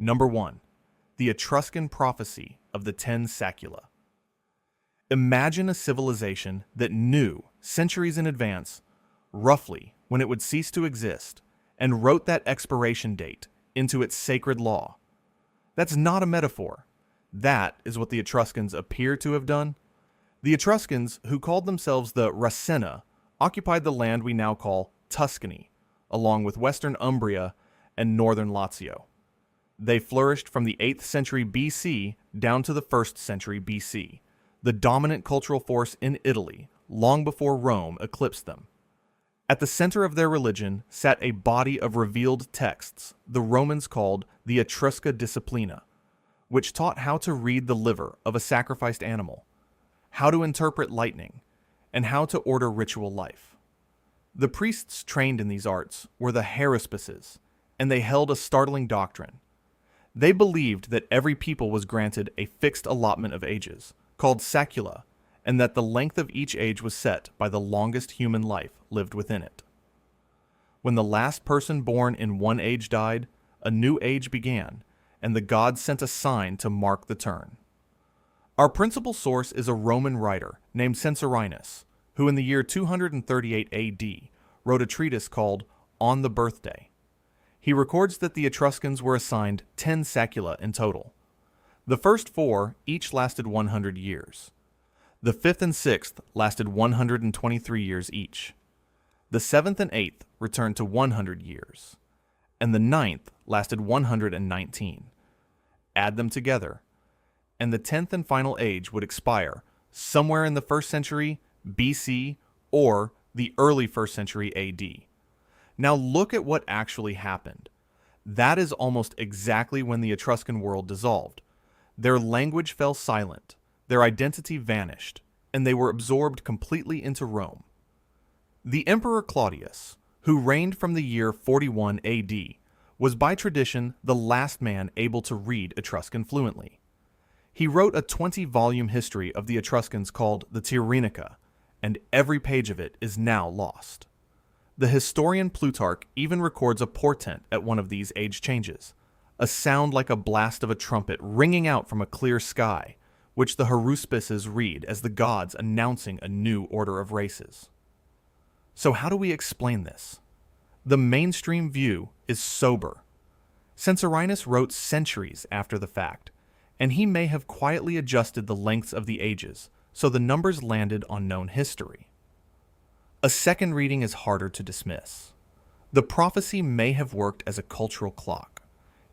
Number 1. The Etruscan prophecy of the 10 Saecula. Imagine a civilization that knew, centuries in advance, roughly when it would cease to exist, and wrote that expiration date into its sacred law. That's not a metaphor. That is what the Etruscans appear to have done. The Etruscans, who called themselves the Ravenna, occupied the land we now call Tuscany, along with western Umbria and northern Lazio. They flourished from the 8th century BC down to the 1st century BC, the dominant cultural force in Italy, long before Rome eclipsed them. At the center of their religion sat a body of revealed texts the Romans called the Etrusca Disciplina, which taught how to read the liver of a sacrificed animal, how to interpret lightning, and how to order ritual life. The priests trained in these arts were the haruspices, and they held a startling doctrine. They believed that every people was granted a fixed allotment of ages, called Saecula, and that the length of each age was set by the longest human life lived within it. When the last person born in one age died, a new age began, and the gods sent a sign to mark the turn. Our principal source is a Roman writer named Censorinus, who in the year 238 AD wrote a treatise called On the Birthday. He records that the Etruscans were assigned 10 Saecula in total. The first 4 each lasted 100 years. The 5th and 6th lasted 123 years each. The 7th and 8th returned to 100 years. And the 9th lasted 119. Add them together, and the 10th and final age would expire somewhere in the 1st century BC or the early 1st century AD. Now look at what actually happened. That is almost exactly when the Etruscan world dissolved. Their language fell silent, their identity vanished, and they were absorbed completely into Rome. The Emperor Claudius, who reigned from the year 41 AD, was by tradition the last man able to read Etruscan fluently. He wrote a 20-volume history of the Etruscans called the Tyrannica, and every page of it is now lost. The historian Plutarch even records a portent at one of these age changes, a sound like a blast of a trumpet ringing out from a clear sky, which the haruspices read as the gods announcing a new order of races. So how do we explain this? The mainstream view is sober. Censorinus wrote centuries after the fact, and he may have quietly adjusted the lengths of the ages so the numbers landed on known history. A second reading is harder to dismiss. The prophecy may have worked as a cultural clock.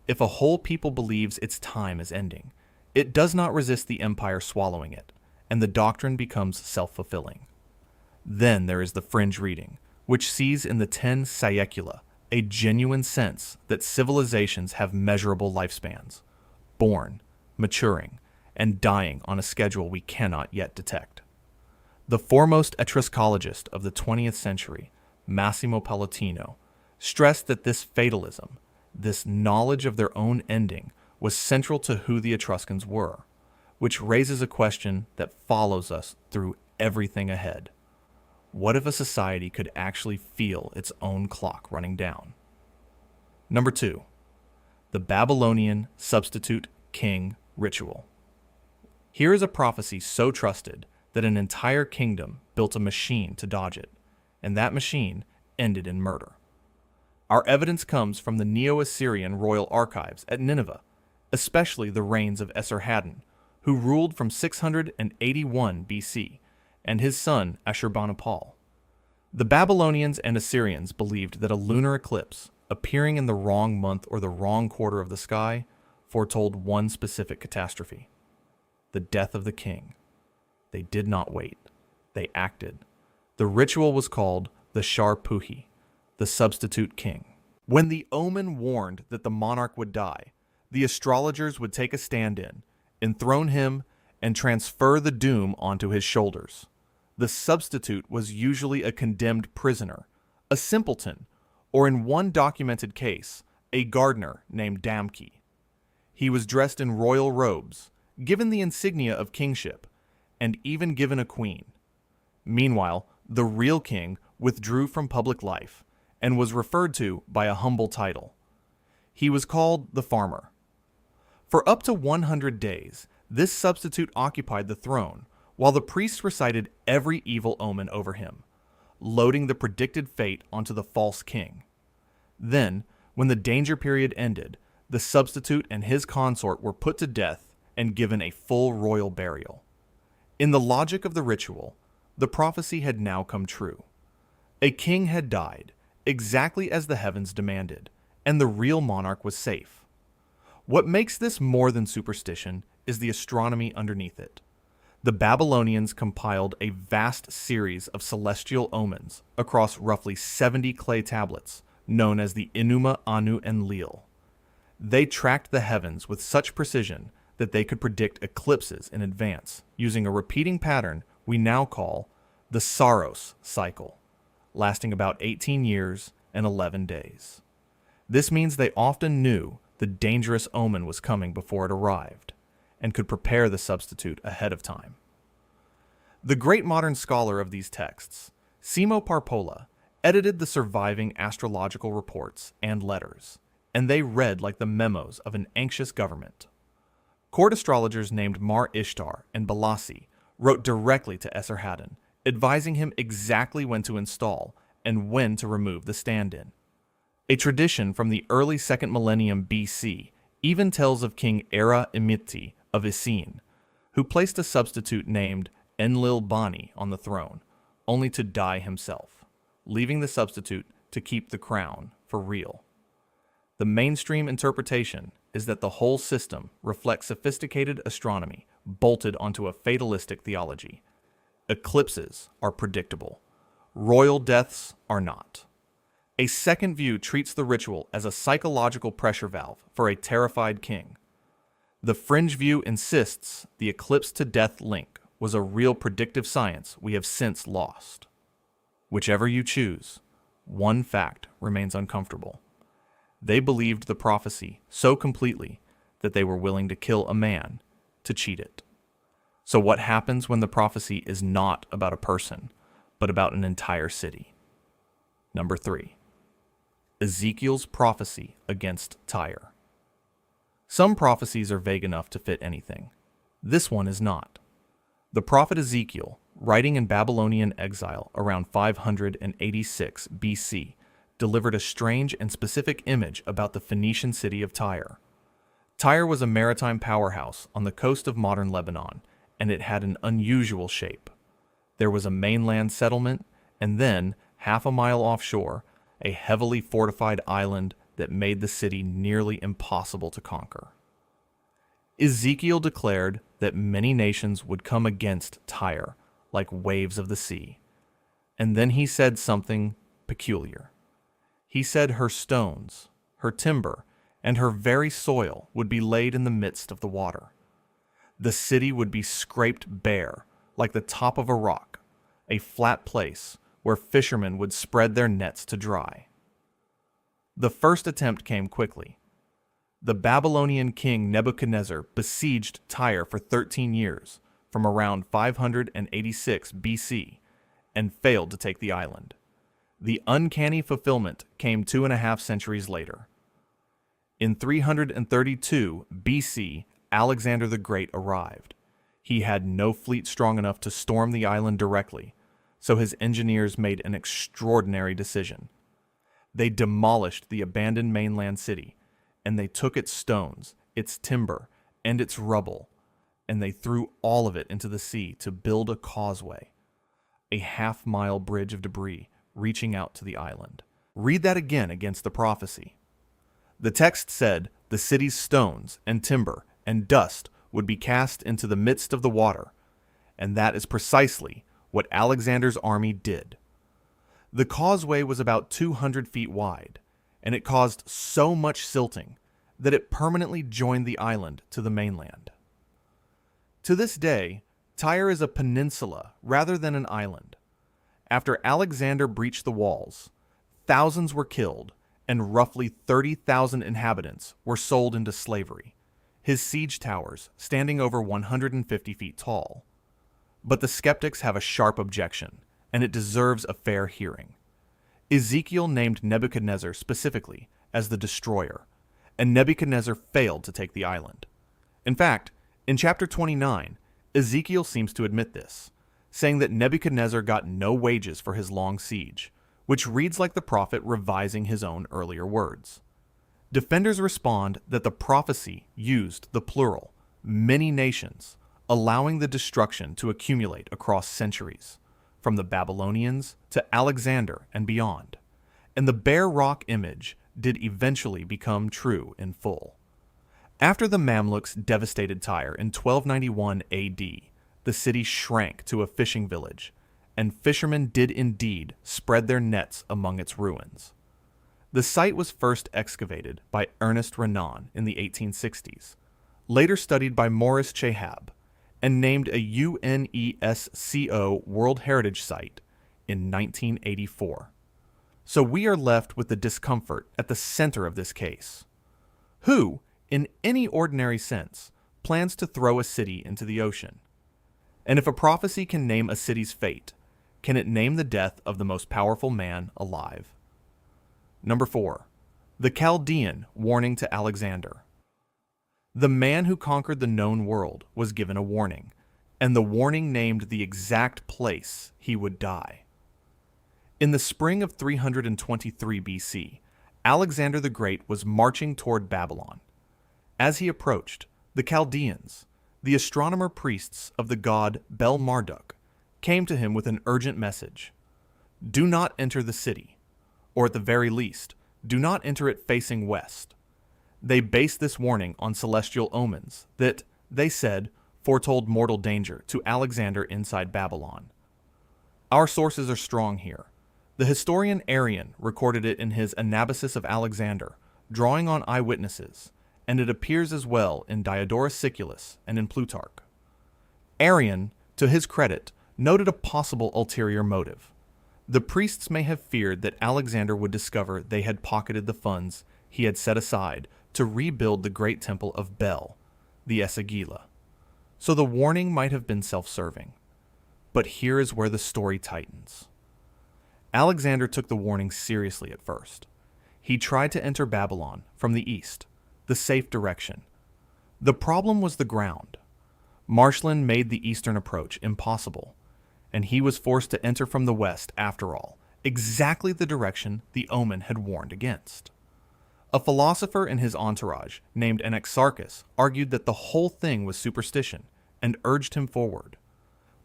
If a whole people believes its time is ending, it does not resist the empire swallowing it, and the doctrine becomes self-fulfilling. Then there is the fringe reading, which sees in the 10 Saecula a genuine sense that civilizations have measurable lifespans, born, maturing, and dying on a schedule we cannot yet detect. The foremost Etruscologist of the 20th century, Massimo Palatino, stressed that this fatalism, this knowledge of their own ending, was central to who the Etruscans were, which raises a question that follows us through everything ahead. What if a society could actually feel its own clock running down? Number 2. The Babylonian substitute king ritual. Here is a prophecy so trusted that an entire kingdom built a machine to dodge it, and that machine ended in murder. Our evidence comes from the Neo-Assyrian royal archives at Nineveh, especially the reigns of Esarhaddon, who ruled from 681 BC, and his son Ashurbanipal. The Babylonians and Assyrians believed that a lunar eclipse, appearing in the wrong month or the wrong quarter of the sky, foretold one specific catastrophe: the death of the king. They did not wait. They acted. The ritual was called the Shar-Puhi, the substitute king. When the omen warned that the monarch would die, the astrologers would take a stand-in, enthrone him, and transfer the doom onto his shoulders. The substitute was usually a condemned prisoner, a simpleton, or in one documented case, a gardener named Damki. He was dressed in royal robes, given the insignia of kingship, and even given a queen. Meanwhile, the real king withdrew from public life and was referred to by a humble title. He was called the farmer, For up to 100 days, this substitute occupied the throne, while the priests recited every evil omen over him, loading the predicted fate onto the false king. Then, when the danger period ended, the substitute and his consort were put to death and given a full royal burial. In the logic of the ritual, the prophecy had now come true. A king had died, exactly as the heavens demanded, and the real monarch was safe. What makes this more than superstition is the astronomy underneath it. The Babylonians compiled a vast series of celestial omens across roughly 70 clay tablets, known as the Enuma, Anu, and Enlil. They tracked the heavens with such precision that they could predict eclipses in advance, using a repeating pattern we now call the Saros cycle, lasting about 18 years and 11 days. This means they often knew the dangerous omen was coming before it arrived, and could prepare the substitute ahead of time. The great modern scholar of these texts, Simo Parpola, edited the surviving astrological reports and letters, and they read like the memos of an anxious government. Court astrologers named Mar Ishtar and Balassi wrote directly to Esarhaddon, advising him exactly when to install and when to remove the stand-in. A tradition from the early 2nd millennium BC even tells of King Era Imiti of Essene, who placed a substitute named Enlil Bani on the throne, only to die himself, leaving the substitute to keep the crown for real. The mainstream interpretation is that the whole system reflects sophisticated astronomy bolted onto a fatalistic theology. Eclipses are predictable. Royal deaths are not. A second view treats the ritual as a psychological pressure valve for a terrified king. The fringe view insists the eclipse to death link was a real predictive science we have since lost. Whichever you choose, one fact remains uncomfortable. They believed the prophecy so completely that they were willing to kill a man to cheat it. So what happens when the prophecy is not about a person, but about an entire city? Number 3. Ezekiel's prophecy against Tyre. Some prophecies are vague enough to fit anything. This one is not. The prophet Ezekiel, writing in Babylonian exile around 586 BC, delivered a strange and specific image about the Phoenician city of Tyre. Tyre was a maritime powerhouse on the coast of modern Lebanon, and it had an unusual shape. There was a mainland settlement, and then, half a mile offshore, a heavily fortified island that made the city nearly impossible to conquer. Ezekiel declared that many nations would come against Tyre like waves of the sea. And then he said something peculiar. He said her stones, her timber, and her very soil would be laid in the midst of the water. The city would be scraped bare like the top of a rock, a flat place where fishermen would spread their nets to dry. The first attempt came quickly. The Babylonian king Nebuchadnezzar besieged Tyre for 13 years, from around 586 BC, and failed to take the island. The uncanny fulfillment came 2.5 centuries later. In 332 BC, Alexander the Great arrived. He had no fleet strong enough to storm the island directly, so his engineers made an extraordinary decision. They demolished the abandoned mainland city, and they took its stones, its timber, and its rubble, and they threw all of it into the sea to build a causeway, a half-mile bridge of debris reaching out to the island. Read that again against the prophecy. The text said the city's stones and timber and dust would be cast into the midst of the water, and that is precisely what Alexander's army did. The causeway was about 200 feet wide, and it caused so much silting that it permanently joined the island to the mainland. To this day, Tyre is a peninsula rather than an island. After Alexander breached the walls, thousands were killed, and roughly 30,000 inhabitants were sold into slavery, his siege towers standing over 150 feet tall. But the skeptics have a sharp objection, and it deserves a fair hearing. Ezekiel named Nebuchadnezzar specifically as the destroyer, and Nebuchadnezzar failed to take the island. In fact, in chapter 29, Ezekiel seems to admit this, saying that Nebuchadnezzar got no wages for his long siege, which reads like the prophet revising his own earlier words. Defenders respond that the prophecy used the plural, many nations, allowing the destruction to accumulate across centuries, from the Babylonians to Alexander and beyond, and the bare rock image did eventually become true in full. After the Mamluks devastated Tyre in 1291 AD, the city shrank to a fishing village, and fishermen did indeed spread their nets among its ruins. The site was first excavated by Ernest Renan in the 1860s, later studied by Maurice Chehab, and named a UNESCO World Heritage Site in 1984. So we are left with the discomfort at the center of this case. Who, in any ordinary sense, plans to throw a city into the ocean? And if a prophecy can name a city's fate, can it name the death of the most powerful man alive? Number 4. The Chaldean warning to Alexander. The man who conquered the known world was given a warning, and the warning named the exact place he would die. In the spring of 323 BC, Alexander the Great was marching toward Babylon. As he approached, the Chaldeans, the astronomer priests of the god Bel-Marduk, came to him with an urgent message. Do not enter the city, or at the very least, do not enter it facing west. They based this warning on celestial omens that, they said, foretold mortal danger to Alexander inside Babylon. Our sources are strong here. The historian Arrian recorded it in his Anabasis of Alexander, drawing on eyewitnesses, and it appears as well in Diodorus Siculus and in Plutarch. Arrian, to his credit, noted a possible ulterior motive. The priests may have feared that Alexander would discover they had pocketed the funds he had set aside to rebuild the great temple of Bel, the Saecula. So the warning might have been self-serving. But here is where the story tightens. Alexander took the warning seriously at first. He tried to enter Babylon from the east, the safe direction. The problem was the ground. Marshland made the eastern approach impossible, and he was forced to enter from the west after all, exactly the direction the omen had warned against. A philosopher in his entourage, named Anaxarchus, argued that the whole thing was superstition and urged him forward.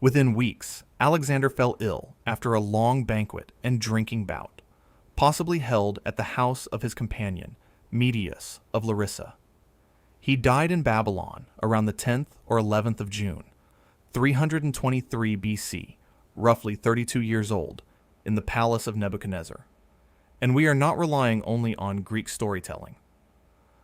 Within weeks, Alexander fell ill after a long banquet and drinking bout, possibly held at the house of his companion, Medius of Larissa. He died in Babylon around the 10th or 11th of June, 323 BC, roughly 32 years old, in the palace of Nebuchadnezzar. And we are not relying only on Greek storytelling.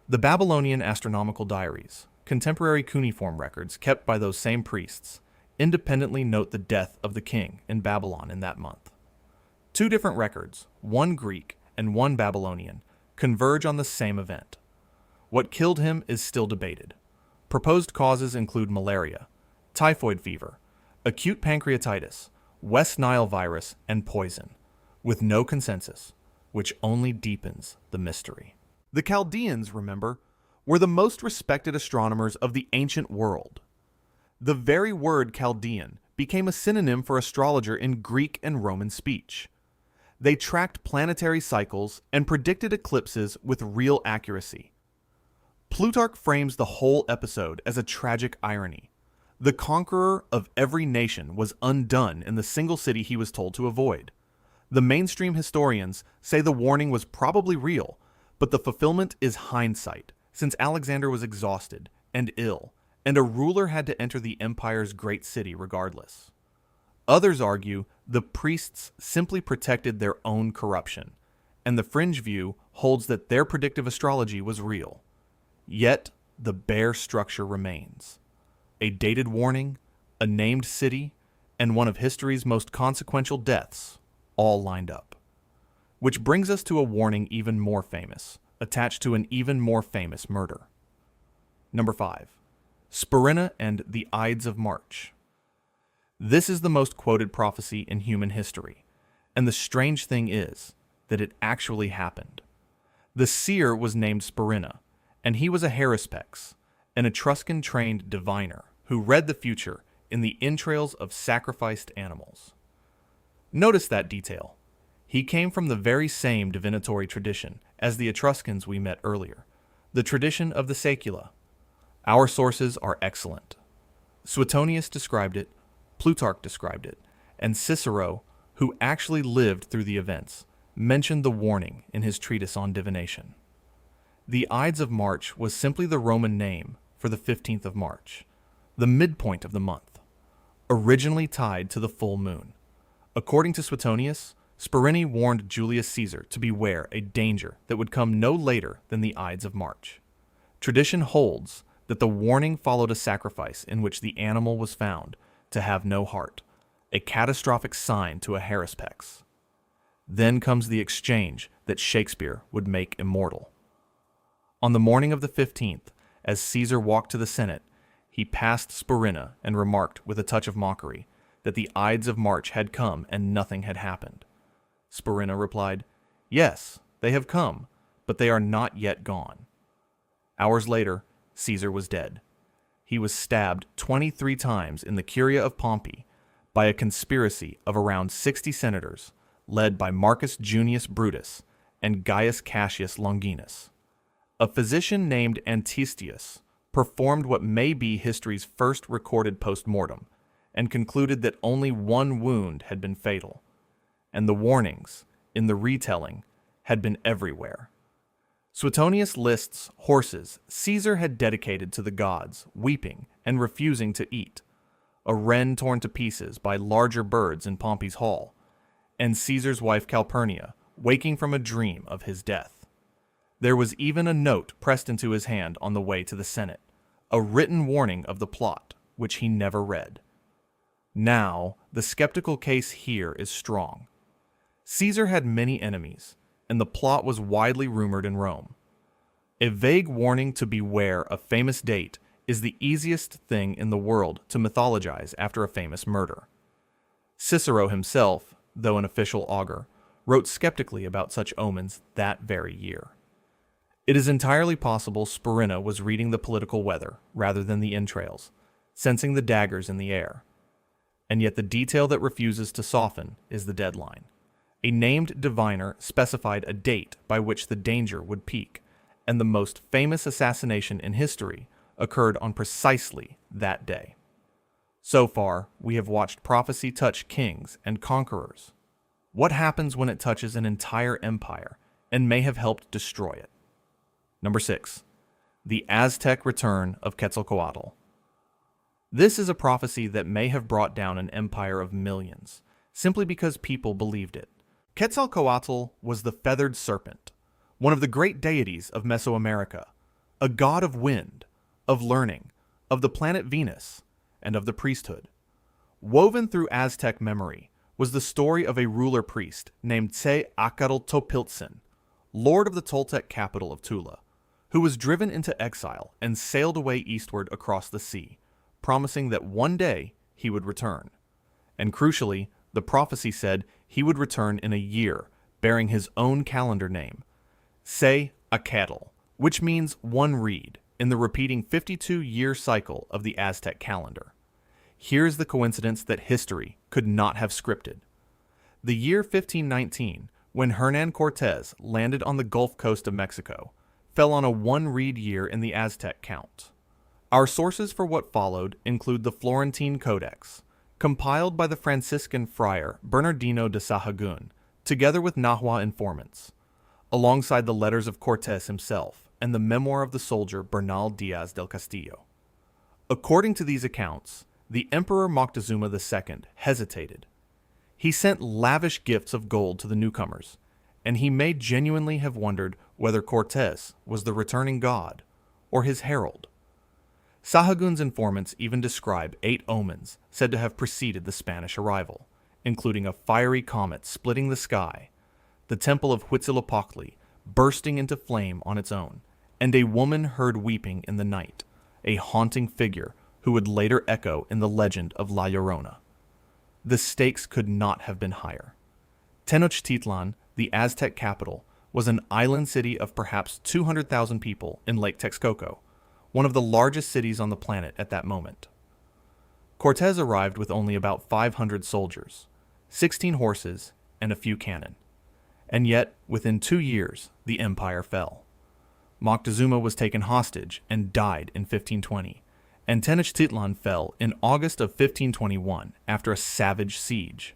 The Babylonian astronomical diaries, contemporary cuneiform records kept by those same priests, independently note the death of the king in Babylon in that month. Two different records, one Greek and one Babylonian, converge on the same event. What killed him is still debated. Proposed causes include malaria, typhoid fever, acute pancreatitis, West Nile virus, and poison, with no consensus, which only deepens the mystery. The Chaldeans, remember, were the most respected astronomers of the ancient world. The very word Chaldean became a synonym for astrologer in Greek and Roman speech. They tracked planetary cycles and predicted eclipses with real accuracy. Plutarch frames the whole episode as a tragic irony. The conqueror of every nation was undone in the single city he was told to avoid. The mainstream historians say the warning was probably real, but the fulfillment is hindsight, since Alexander was exhausted and ill, and a ruler had to enter the empire's great city regardless. Others argue the priests simply protected their own corruption, and the fringe view holds that their predictive astrology was real. Yet, the bare structure remains. A dated warning, a named city, and one of history's most consequential deaths, all lined up. Which brings us to a warning even more famous, attached to an even more famous murder. Number 5. Spurinna and the Ides of March. This is the most quoted prophecy in human history, and the strange thing is that it actually happened. The seer was named Spurinna, and he was a haruspice, an Etruscan-trained diviner who read the future in the entrails of sacrificed animals. Notice that detail. He came from the very same divinatory tradition as the Etruscans we met earlier, the tradition of the Saecula. Our sources are excellent. Suetonius described it, Plutarch described it, and Cicero, who actually lived through the events, mentioned the warning in his treatise on divination. The Ides of March was simply the Roman name for the 15th of March, the midpoint of the month, originally tied to the full moon. According to Suetonius, Spurinna warned Julius Caesar to beware a danger that would come no later than the Ides of March. Tradition holds that the warning followed a sacrifice in which the animal was found to have no heart, a catastrophic sign to a haruspice. Then comes the exchange that Shakespeare would make immortal. On the morning of the 15th, as Caesar walked to the Senate, he passed Spurinna and remarked with a touch of mockery that the Ides of March had come and nothing had happened. Spurinna replied, "Yes, they have come, but they are not yet gone." Hours later, Caesar was dead. He was stabbed 23 times in the Curia of Pompey by a conspiracy of around 60 senators led by Marcus Junius Brutus and Gaius Cassius Longinus. A physician named Antistius performed what may be history's first recorded post-mortem and concluded that only one wound had been fatal, and the warnings, in the retelling, had been everywhere. Suetonius lists horses Caesar had dedicated to the gods, weeping and refusing to eat, a wren torn to pieces by larger birds in Pompey's hall, and Caesar's wife Calpurnia waking from a dream of his death. There was even a note pressed into his hand on the way to the Senate, a written warning of the plot, which he never read. Now, the skeptical case here is strong. Caesar had many enemies, and the plot was widely rumored in Rome. A vague warning to beware a famous date is the easiest thing in the world to mythologize after a famous murder. Cicero himself, though an official augur, wrote skeptically about such omens that very year. It is entirely possible Spurinna was reading the political weather rather than the entrails, sensing the daggers in the air. And yet the detail that refuses to soften is the deadline. A named diviner specified a date by which the danger would peak, and the most famous assassination in history occurred on precisely that day. So far, we have watched prophecy touch kings and conquerors. What happens when it touches an entire empire and may have helped destroy it? Number 6. The Aztec return of Quetzalcoatl. This is a prophecy that may have brought down an empire of millions, simply because people believed it. Quetzalcoatl was the feathered serpent, one of the great deities of Mesoamerica, a god of wind, of learning, of the planet Venus, and of the priesthood. Woven through Aztec memory was the story of a ruler priest named Tenochtitlan, lord of the Toltec capital of Tula, who was driven into exile and sailed away eastward across the sea, promising that one day he would return. And crucially, the prophecy said he would return in a year, bearing his own calendar name, Saecula, which means one reed, in the repeating 52-year cycle of the Aztec calendar. Here's the coincidence that history could not have scripted. The year 1519, when Hernán Cortés landed on the Gulf Coast of Mexico, fell on a one-reed year in the Aztec count. Our sources for what followed include the Florentine Codex, compiled by the Franciscan friar Bernardino de Sahagún, together with Nahua informants, alongside the letters of Cortés himself and the memoir of the soldier Bernal Diaz del Castillo. According to these accounts, the Emperor Moctezuma II hesitated. He sent lavish gifts of gold to the newcomers, and he may genuinely have wondered whether Cortés was the returning god or his herald. Sahagún's informants even describe 8 omens said to have preceded the Spanish arrival, including a fiery comet splitting the sky, the temple of Huitzilopochtli bursting into flame on its own, and a woman heard weeping in the night, a haunting figure who would later echo in the legend of La Llorona. The stakes could not have been higher. Tenochtitlan, the Aztec capital, was an island city of perhaps 200,000 people in Lake Texcoco, one of the largest cities on the planet at that moment. Cortez arrived with only about 500 soldiers, 16 horses, and a few cannon. And yet, within 2 years, the empire fell. Moctezuma was taken hostage and died in 1520, and Tenochtitlan fell in August of 1521 after a savage siege.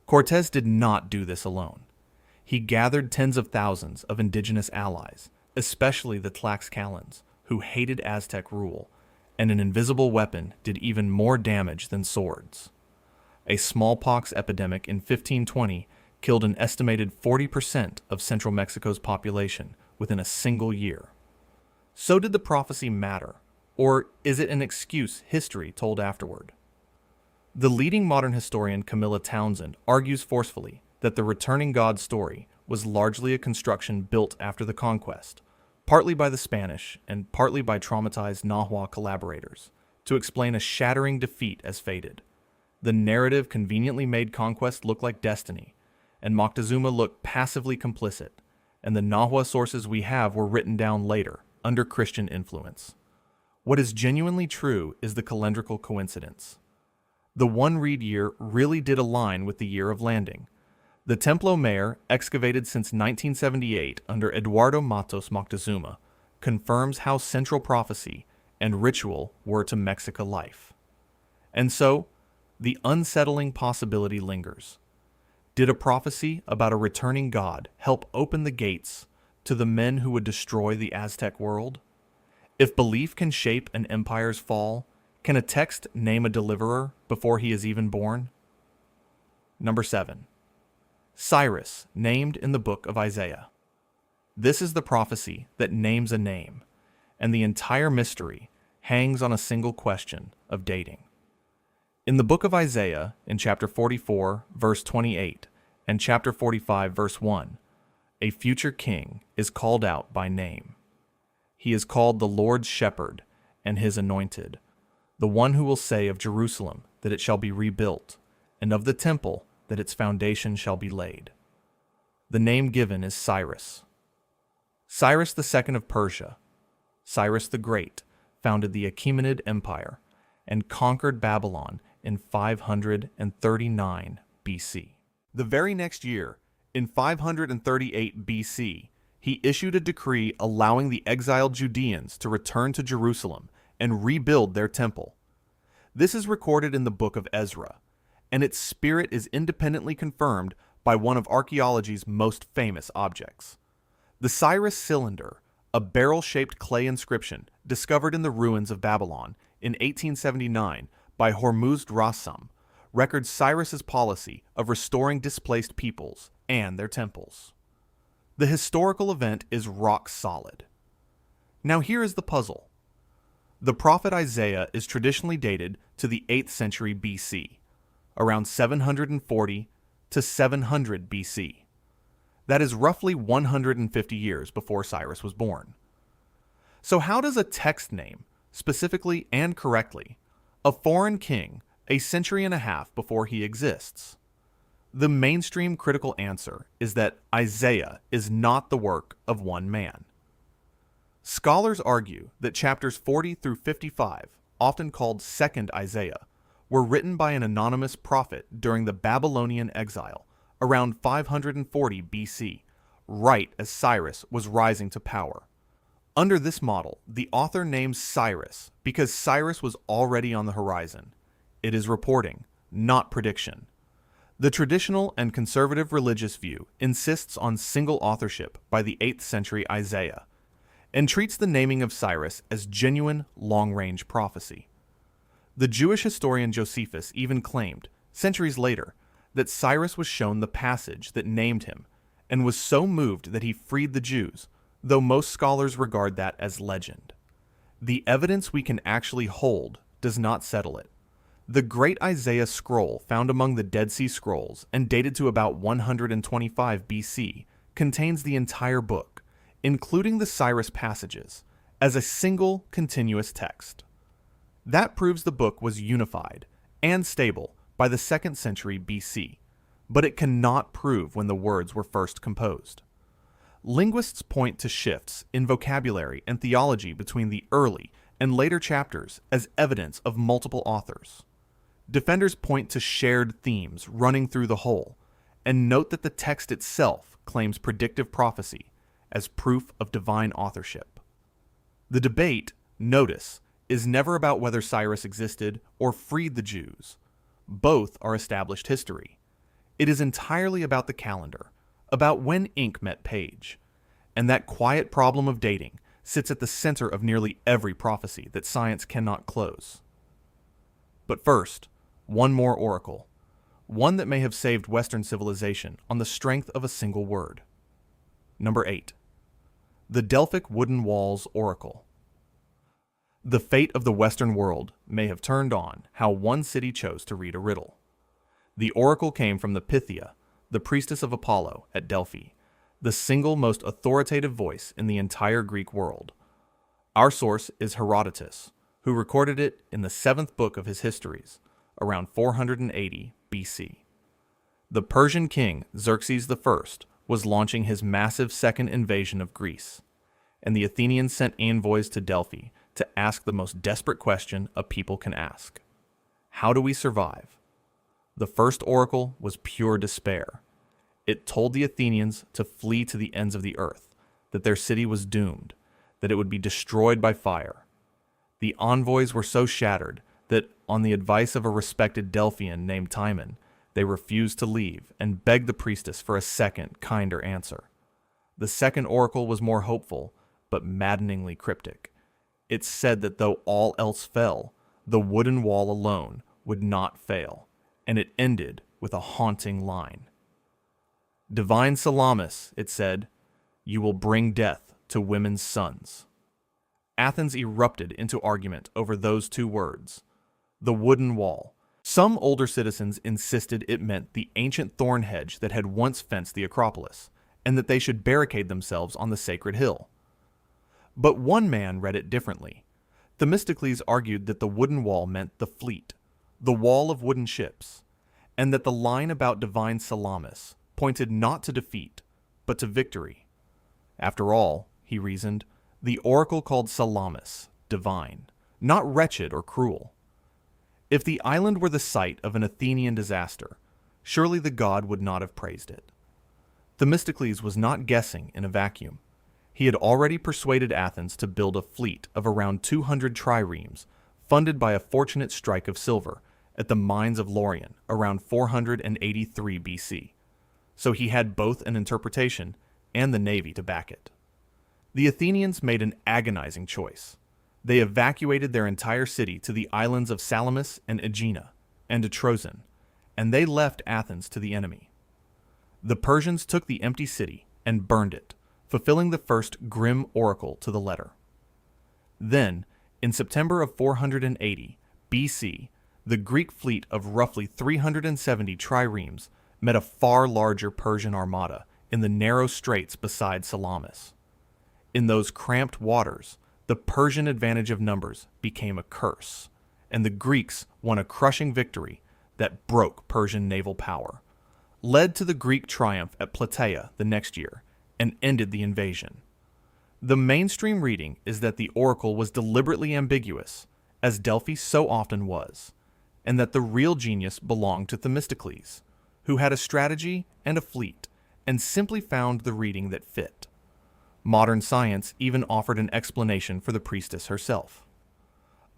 Cortez did not do this alone. He gathered tens of thousands of indigenous allies, especially the Tlaxcalans, who hated Aztec rule, and an invisible weapon did even more damage than swords. A smallpox epidemic in 1520 killed an estimated 40% of central Mexico's population within a single year. So did the prophecy matter, or is it an excuse history told afterward? The leading modern historian Camilla Townsend argues forcefully that the returning God story was largely a construction built after the conquest, partly by the Spanish and partly by traumatized Nahua collaborators, to explain a shattering defeat as fated. The narrative conveniently made conquest look like destiny, and Moctezuma looked passively complicit, and the Nahua sources we have were written down later, under Christian influence. What is genuinely true is the calendrical coincidence. The one reed year really did align with the year of landing. The Templo Mayor, excavated since 1978 under Eduardo Matos Moctezuma, confirms how central prophecy and ritual were to Mexica life. And so, the unsettling possibility lingers. Did a prophecy about a returning God help open the gates to the men who would destroy the Aztec world? If belief can shape an empire's fall, can a text name a deliverer before he is even born? Number 7. Cyrus, named in the book of Isaiah. This is the prophecy that names a name, and the entire mystery hangs on a single question of dating. In the book of Isaiah, in chapter 44, verse 28, and chapter 45, verse 1, a future king is called out by name. He is called the Lord's shepherd and his anointed, the one who will say of Jerusalem that it shall be rebuilt, and of the temple that its foundation shall be laid. The name given is Cyrus. Cyrus II of Persia, Cyrus the Great, founded the Achaemenid Empire and conquered Babylon in 539 BC. The very next year, in 538 BC, he issued a decree allowing the exiled Judeans to return to Jerusalem and rebuild their temple. This is recorded in the book of Ezra, and its spirit is independently confirmed by one of archaeology's most famous objects. The Cyrus cylinder, a barrel-shaped clay inscription discovered in the ruins of Babylon in 1879 by Hormuzd Rassam, records Cyrus's policy of restoring displaced peoples and their temples. The historical event is rock solid. Now here is the puzzle. The prophet Isaiah is traditionally dated to the 8th century BC, around 740 to 700 BC. That is roughly 150 years before Cyrus was born. So how does a text name, specifically and correctly, a foreign king a century and a half before he exists? The mainstream critical answer is that Isaiah is not the work of one man. Scholars argue that chapters 40 through 55, often called Second Isaiah, were written by an anonymous prophet during the Babylonian exile around 540 BC, right as Cyrus was rising to power. Under this model, the author names Cyrus because Cyrus was already on the horizon. It is reporting, not prediction. The traditional and conservative religious view insists on single authorship by the 8th century Isaiah, and treats the naming of Cyrus as genuine long-range prophecy. The Jewish historian Josephus even claimed, centuries later, that Cyrus was shown the passage that named him, and was so moved that he freed the Jews, though most scholars regard that as legend. The evidence we can actually hold does not settle it. The Great Isaiah Scroll, found among the Dead Sea Scrolls and dated to about 125 BC, contains the entire book, including the Cyrus passages, as a single continuous text. That proves the book was unified and stable by the 2nd century BC, but it cannot prove when the words were first composed. Linguists point to shifts in vocabulary and theology between the early and later chapters as evidence of multiple authors. Defenders point to shared themes running through the whole, and note that the text itself claims predictive prophecy as proof of divine authorship. The debate, notice, is never about whether Cyrus existed or freed the Jews. Both are established history. It is entirely about the calendar, about when ink met page, and that quiet problem of dating sits at the center of nearly every prophecy that science cannot close. But first, one more oracle, one that may have saved Western civilization on the strength of a single word. Number 8. The Delphic Wooden Walls Oracle. The fate of the Western world may have turned on how one city chose to read a riddle. The oracle came from the Pythia, the priestess of Apollo at Delphi, the single most authoritative voice in the entire Greek world. Our source is Herodotus, who recorded it in the 7th book of his histories, around 480 BC. The Persian king Xerxes I was launching his massive second invasion of Greece, and the Athenians sent envoys to Delphi to ask the most desperate question a people can ask. How do we survive? The first oracle was pure despair. It told the Athenians to flee to the ends of the earth, that their city was doomed, that it would be destroyed by fire. The envoys were so shattered that, on the advice of a respected Delphian named Timon, they refused to leave and begged the priestess for a second, kinder answer. The second oracle was more hopeful, but maddeningly cryptic. It said that though all else fell, the wooden wall alone would not fail, and it ended with a haunting line. Divine Salamis, it said, you will bring death to women's sons. Athens erupted into argument over those two words. The wooden wall. Some older citizens insisted it meant the ancient thorn hedge that had once fenced the Acropolis, and that they should barricade themselves on the sacred hill. But one man read it differently. Themistocles argued that the wooden wall meant the fleet, the wall of wooden ships, and that the line about divine Salamis pointed not to defeat, but to victory. After all, he reasoned, the oracle called Salamis divine, not wretched or cruel. If the island were the site of an Athenian disaster, surely the god would not have praised it. Themistocles was not guessing in a vacuum. He had already persuaded Athens to build a fleet of around 200 triremes, funded by a fortunate strike of silver at the mines of Laurion around 483 BC. So he had both an interpretation and the navy to back it. The Athenians made an agonizing choice. They evacuated their entire city to the islands of Salamis and Aegina and Etruscan, and they left Athens to the enemy. The Persians took the empty city and burned it, fulfilling the first grim oracle to the letter. Then, in September of 480 BC, the Greek fleet of roughly 370 triremes met a far larger Persian armada in the narrow straits beside Salamis. In those cramped waters, the Persian advantage of numbers became a curse, and the Greeks won a crushing victory that broke Persian naval power, led to the Greek triumph at Plataea the next year, and ended the invasion. The mainstream reading is that the oracle was deliberately ambiguous, as Delphi so often was, and that the real genius belonged to Themistocles, who had a strategy and a fleet, and simply found the reading that fit. Modern science even offered an explanation for the priestess herself.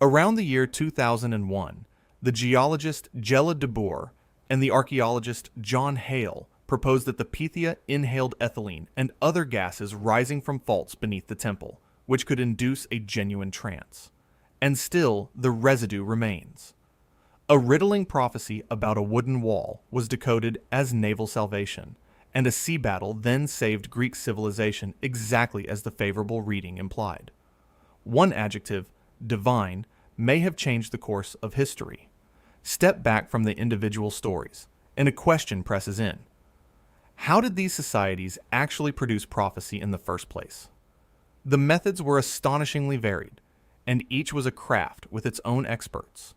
Around the year 2001, the geologist Gela de Boer and the archaeologist John Hale proposed that the Pythia inhaled ethylene and other gases rising from faults beneath the temple, which could induce a genuine trance. And still, the residue remains. A riddling prophecy about a wooden wall was decoded as naval salvation, and a sea battle then saved Greek civilization exactly as the favorable reading implied. One adjective, divine, may have changed the course of history. Step back from the individual stories, and a question presses in. How did these societies actually produce prophecy in the first place? The methods were astonishingly varied, and each was a craft with its own experts.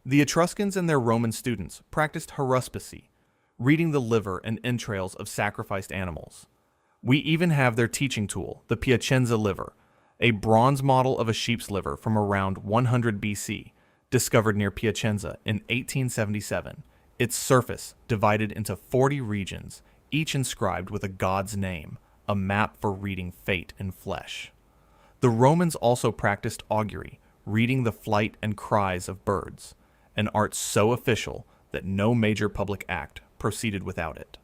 The Etruscans and their Roman students practiced haruspicy, reading the liver and entrails of sacrificed animals, We even have their teaching tool, the Piacenza liver, a bronze model of a sheep's liver from around 100 BC, discovered near Piacenza in 1877. Its surface divided into 40 regions, each inscribed with a god's name, a map for reading fate in flesh. The Romans also practiced augury, reading the flight and cries of birds, an art so official that no major public act proceeded without it.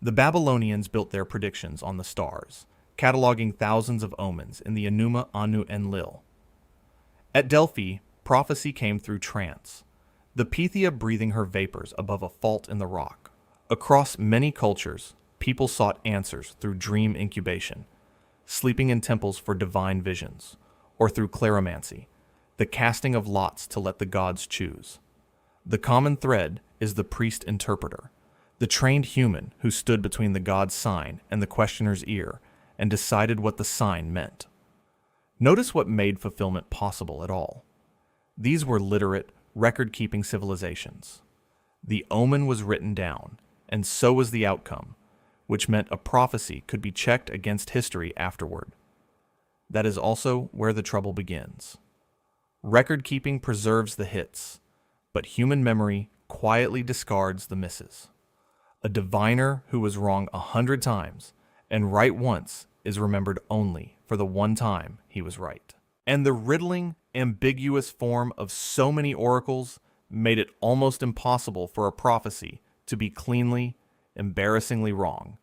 The Babylonians built their predictions on the stars, cataloging thousands of omens in the Enuma, Anu, and Lil. At Delphi, prophecy came through trance, the Pythia breathing her vapors above a fault in the rock. Across many cultures, people sought answers through dream incubation, sleeping in temples for divine visions, or through claromancy, the casting of lots to let the gods choose. The common thread is the priest-interpreter, the trained human who stood between the god's sign and the questioner's ear and decided what the sign meant. Notice what made fulfillment possible at all. These were literate, record-keeping civilizations. The omen was written down, and so was the outcome, which meant a prophecy could be checked against history afterward. That is also where the trouble begins. Record-keeping preserves the hits, but human memory quietly discards the misses. A diviner who was wrong 100 times and right once is remembered only for the one time he was right. And the riddling, ambiguous form of so many oracles made it almost impossible for a prophecy to be cleanly, embarrassingly wrong.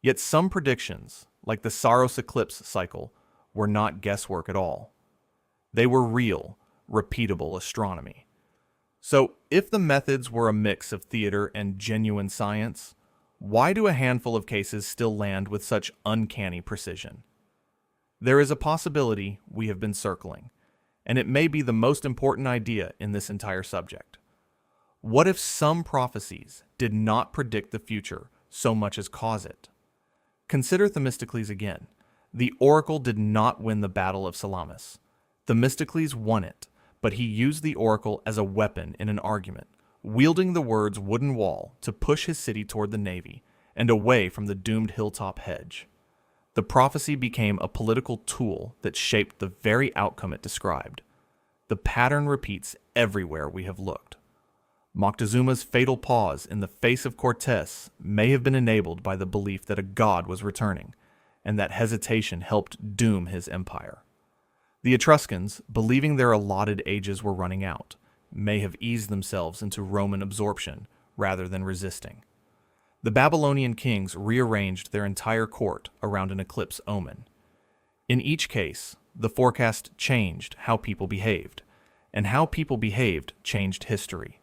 Yet some predictions, like the Saros eclipse cycle, were not guesswork at all. They were real, repeatable astronomy. So, if the methods were a mix of theater and genuine science, why do a handful of cases still land with such uncanny precision? There is a possibility we have been circling, and it may be the most important idea in this entire subject. What if some prophecies did not predict the future so much as cause it? Consider Themistocles again. The oracle did not win the Battle of Salamis. Themistocles won it, but he used the oracle as a weapon in an argument, wielding the words wooden wall to push his city toward the navy and away from the doomed hilltop hedge. The prophecy became a political tool that shaped the very outcome it described. The pattern repeats everywhere we have looked. Moctezuma's fatal pause in the face of Cortés may have been enabled by the belief that a god was returning, and that hesitation helped doom his empire. The Etruscans, believing their allotted ages were running out, may have eased themselves into Roman absorption rather than resisting. The Babylonian kings rearranged their entire court around an eclipse omen. In each case, the forecast changed how people behaved, and how people behaved changed history.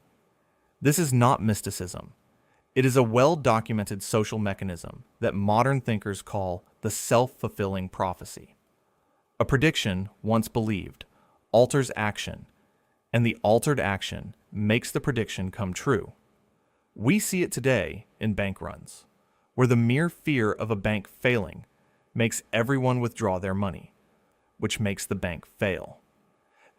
This is not mysticism. It is a well-documented social mechanism that modern thinkers call the self-fulfilling prophecy. A prediction, once believed, alters action, and the altered action makes the prediction come true. We see it today in bank runs, where the mere fear of a bank failing makes everyone withdraw their money, which makes the bank fail.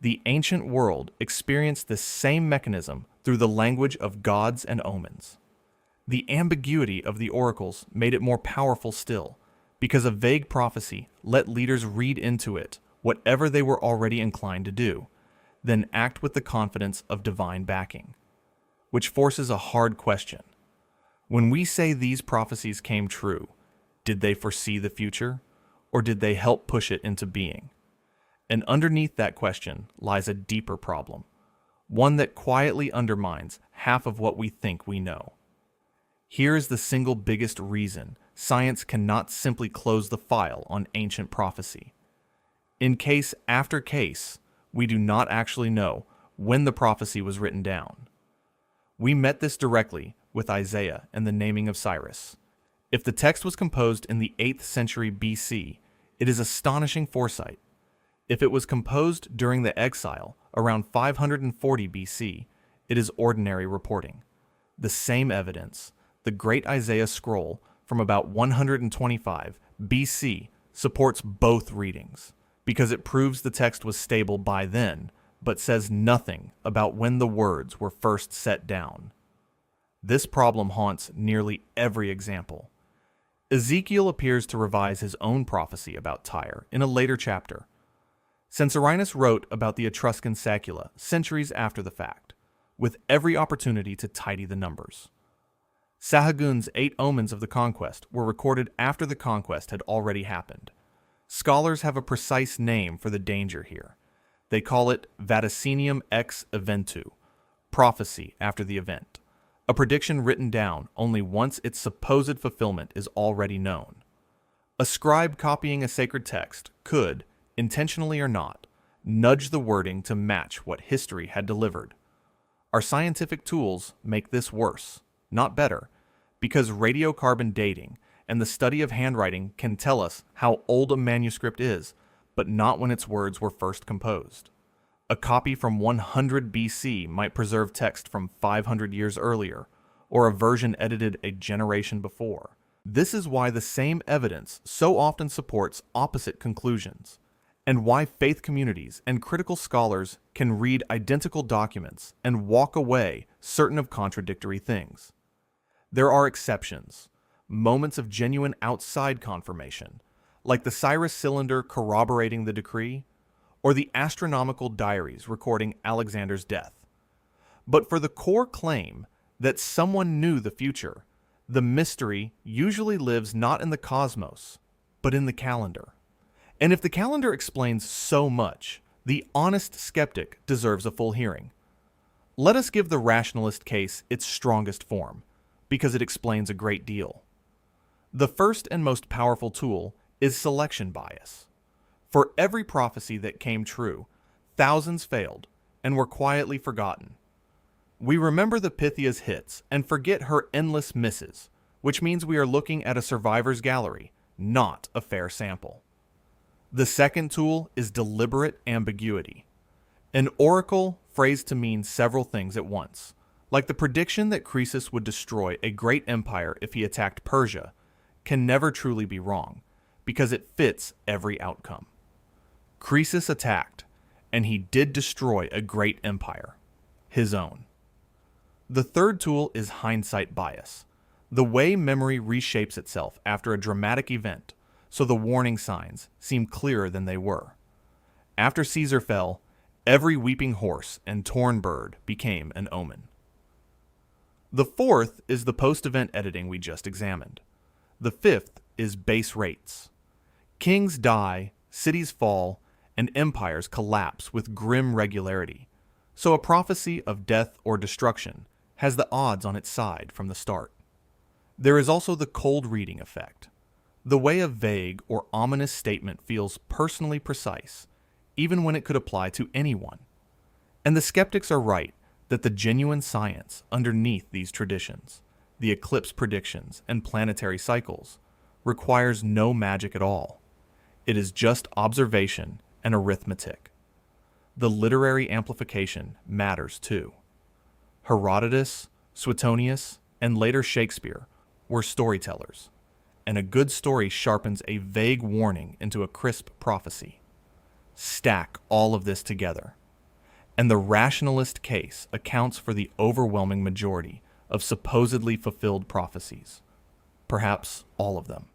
The ancient world experienced this same mechanism through the language of gods and omens. The ambiguity of the oracles made it more powerful still, because a vague prophecy let leaders read into it whatever they were already inclined to do, then act with the confidence of divine backing. Which forces a hard question. When we say these prophecies came true, did they foresee the future, or did they help push it into being? And underneath that question lies a deeper problem, one that quietly undermines half of what we think we know. Here is the single biggest reason science cannot simply close the file on ancient prophecy. In case after case, we do not actually know when the prophecy was written down. We met this directly with Isaiah and the naming of Cyrus. If the text was composed in the 8th century BC, it is astonishing foresight. If it was composed during the exile, around 540 BC, it is ordinary reporting. The same evidence, the Great Isaiah Scroll from about 125 BC, supports both readings, because it proves the text was stable by then, but says nothing about when the words were first set down. This problem haunts nearly every example. Ezekiel appears to revise his own prophecy about Tyre in a later chapter. Cyrus wrote about the Etruscan Saecula centuries after the fact, with every opportunity to tidy the numbers. Sahagun's 8 omens of the conquest were recorded after the conquest had already happened. Scholars have a precise name for the danger here. They call it vaticinium ex eventu, prophecy after the event, a prediction written down only once its supposed fulfillment is already known. A scribe copying a sacred text could, intentionally or not, nudge the wording to match what history had delivered. Our scientific tools make this worse, not better, because radiocarbon dating and the study of handwriting can tell us how old a manuscript is, but not when its words were first composed. A copy from 100 BC might preserve text from 500 years earlier, or a version edited a generation before. This is why the same evidence so often supports opposite conclusions, and why faith communities and critical scholars can read identical documents and walk away certain of contradictory things. There are exceptions, moments of genuine outside confirmation, like the Cyrus cylinder corroborating the decree, or the astronomical diaries recording Alexander's death. But for the core claim that someone knew the future, the mystery usually lives not in the cosmos, but in the calendar. And if the calendar explains so much, the honest skeptic deserves a full hearing. Let us give the rationalist case its strongest form, because it explains a great deal. The first and most powerful tool is selection bias. For every prophecy that came true, thousands failed and were quietly forgotten. We remember the Pythia's hits and forget her endless misses, which means we are looking at a survivor's gallery, not a fair sample. The second tool is deliberate ambiguity. An oracle phrased to mean several things at once, like the prediction that Croesus would destroy a great empire if he attacked Persia, can never truly be wrong, because it fits every outcome. Croesus attacked, and he did destroy a great empire, his own. The third tool is hindsight bias, the way memory reshapes itself after a dramatic event, so the warning signs seem clearer than they were. After Caesar fell, every weeping horse and torn bird became an omen. The fourth is the post-event editing we just examined. The fifth is base rates. Kings die, cities fall, and empires collapse with grim regularity, so a prophecy of death or destruction has the odds on its side from the start. There is also the cold reading effect, the way a vague or ominous statement feels personally precise, even when it could apply to anyone. And the skeptics are right that the genuine science underneath these traditions, the eclipse predictions and planetary cycles, requires no magic at all. It is just observation and arithmetic. The literary amplification matters too. Herodotus, Suetonius, and later Shakespeare were storytellers, and a good story sharpens a vague warning into a crisp prophecy. Stack all of this together, and the rationalist case accounts for the overwhelming majority of supposedly fulfilled prophecies, perhaps all of them.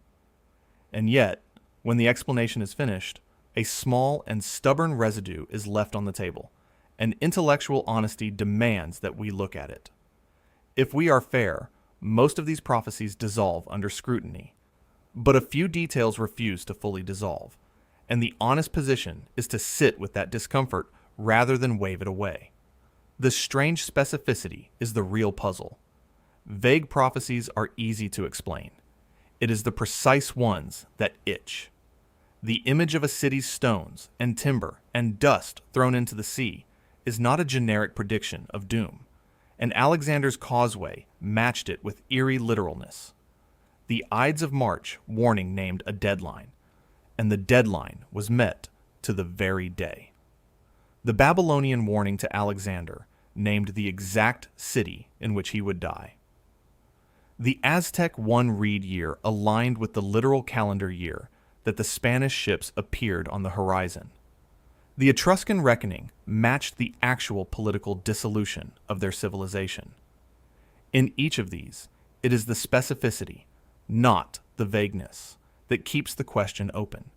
And yet, when the explanation is finished, a small and stubborn residue is left on the table, and intellectual honesty demands that we look at it. If we are fair, most of these prophecies dissolve under scrutiny, but a few details refuse to fully dissolve, and the honest position is to sit with that discomfort rather than wave it away. The strange specificity is the real puzzle. Vague prophecies are easy to explain. It is the precise ones that itch. The image of a city's stones and timber and dust thrown into the sea is not a generic prediction of doom, and Alexander's causeway matched it with eerie literalness. The Ides of March warning named a deadline, and the deadline was met to the very day. The Babylonian warning to Alexander named the exact city in which he would die. The Aztec one-reed year aligned with the literal calendar year that the Spanish ships appeared on the horizon. The Etruscan reckoning matched the actual political dissolution of their civilization. In each of these, it is the specificity, not the the vagueness that keeps the question open.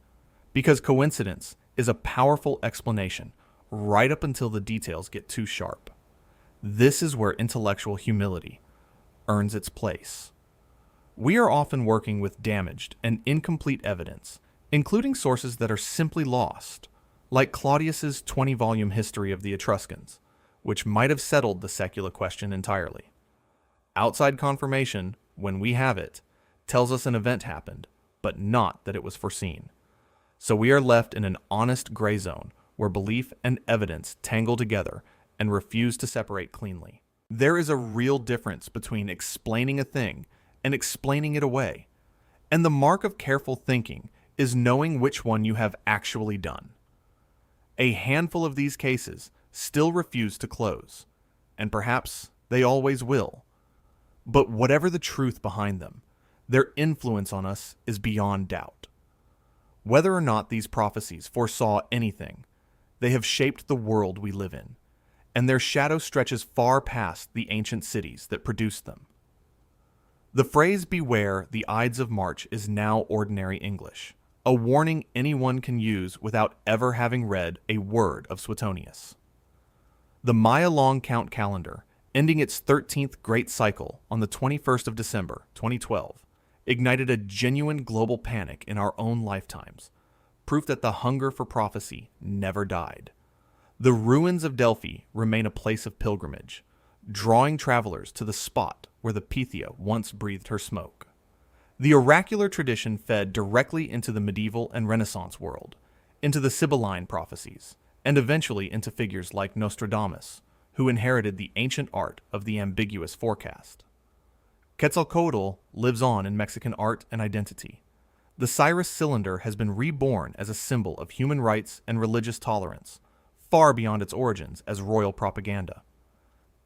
Because coincidence is a powerful explanation right up until the details get too sharp. This is where intellectual humility earns its place. We are often working with damaged and incomplete evidence, including sources that are simply lost, like Claudius's 20-volume history of the Etruscans, which might have settled the Saecula question entirely. Outside confirmation, when we have it, tells us an event happened, but not that it was foreseen. So we are left in an honest gray zone where belief and evidence tangle together and refuse to separate cleanly. There is a real difference between explaining a thing and explaining it away, and the mark of careful thinking is knowing which one you have actually done. A handful of these cases still refuse to close, and perhaps they always will. But whatever the truth behind them, their influence on us is beyond doubt. Whether or not these prophecies foresaw anything, they have shaped the world we live in, and their shadow stretches far past the ancient cities that produced them. The phrase "beware the Ides of March" is now ordinary English, a warning anyone can use without ever having read a word of Suetonius. The Maya-long count calendar, ending its 13th great cycle on the 21st of December, 2012, ignited a genuine global panic in our own lifetimes, proof that the hunger for prophecy never died. The ruins of Delphi remain a place of pilgrimage, drawing travelers to the spot where the Pythia once breathed her smoke. The oracular tradition fed directly into the medieval and Renaissance world, into the Sibylline prophecies, and eventually into figures like Nostradamus, who inherited the ancient art of the ambiguous forecast. Quetzalcoatl lives on in Mexican art and identity. The Cyrus cylinder has been reborn as a symbol of human rights and religious tolerance, far beyond its origins as royal propaganda.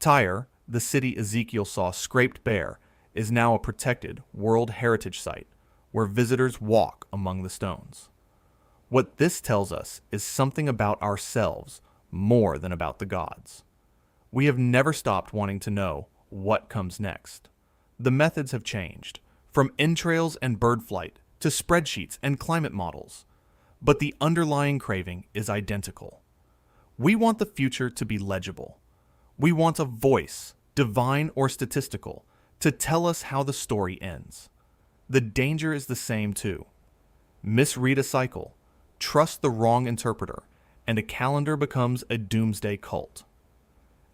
Tyre, the city Ezekiel saw scraped bare, is now a protected World Heritage Site where visitors walk among the stones. What this tells us is something about ourselves more than about the gods. We have never stopped wanting to know what comes next. The methods have changed, from entrails and bird flight to spreadsheets and climate models, but the underlying craving is identical. We want the future to be legible. We want a voice, divine or statistical, to tell us how the story ends. The danger is the same too. Misread a cycle, trust the wrong interpreter, and a calendar becomes a doomsday cult.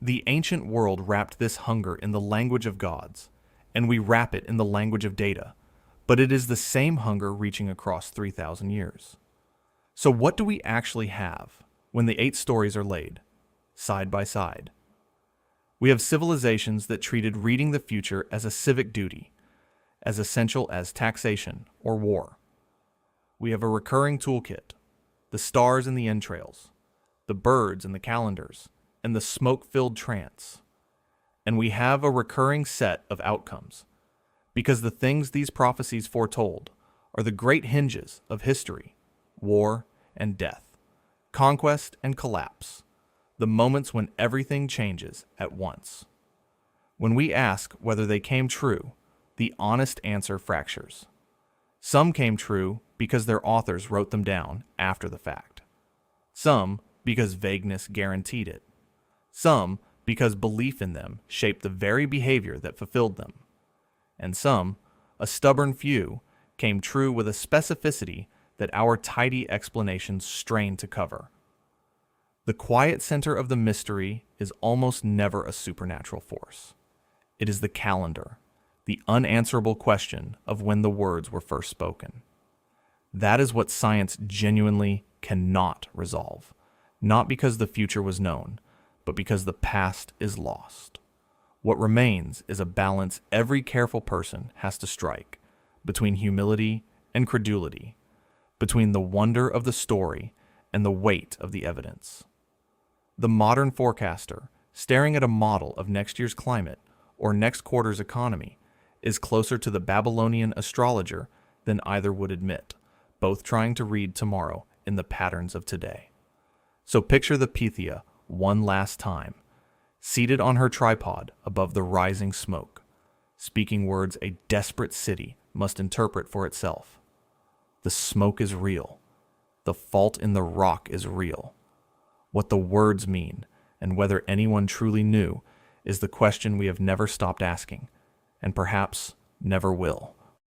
The ancient world wrapped this hunger in the language of gods, and we wrap it in the language of data, but it is the same hunger reaching across 3,000 years. So what do we actually have when the 8 stories are laid, side by side? We have civilizations that treated reading the future as a civic duty, as essential as taxation or war. We have a recurring toolkit, the stars in the entrails, the birds in the calendars, and the smoke-filled trance. And we have a recurring set of outcomes, because the things these prophecies foretold are the great hinges of history, war and death, conquest and collapse, the moments when everything changes at once. When we ask whether they came true, the honest answer fractures. Some came true because their authors wrote them down after the fact. Some because vagueness guaranteed it. Some because belief in them shaped the very behavior that fulfilled them. And some, a stubborn few, came true with a specificity that our tidy explanations strain to cover. The quiet center of the mystery is almost never a supernatural force. It is the calendar, the unanswerable question of when the words were first spoken. That is what science genuinely cannot resolve, not because the future was known, but because the past is lost. What remains is a balance every careful person has to strike between humility and credulity, between the wonder of the story and the weight of the evidence. The modern forecaster, staring at a model of next year's climate or next quarter's economy, is closer to the Babylonian astrologer than either would admit, both trying to read tomorrow in the patterns of today. So picture the Pythia one last time, seated on her tripod above the rising smoke, speaking words a desperate city must interpret for itself. The smoke is real. The fault in the rock is real. What the words mean, and whether anyone truly knew, is the question we have never stopped asking, and perhaps never will.